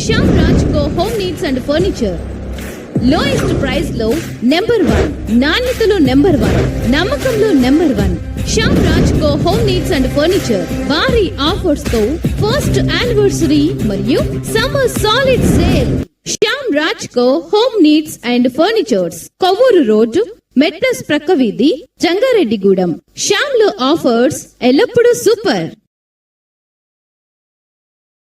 Shyam Raj co home needs and furniture. Lowest price లో number 1, నాణ్యతలో number 1, నమ్మకంలో number 1. Shyam Raj co home needs and furniture భారీ offers తో first anniversary మరియు summer solid sale. Shyam Raj co home needs and furnitures, Kovvur road, మెట్రస్ ప్రక్క వీధి, జంగారెడ్డిగూడెం. శ్యామ్ లో ఆఫర్స్ ఎల్లప్పుడూ సూపర్.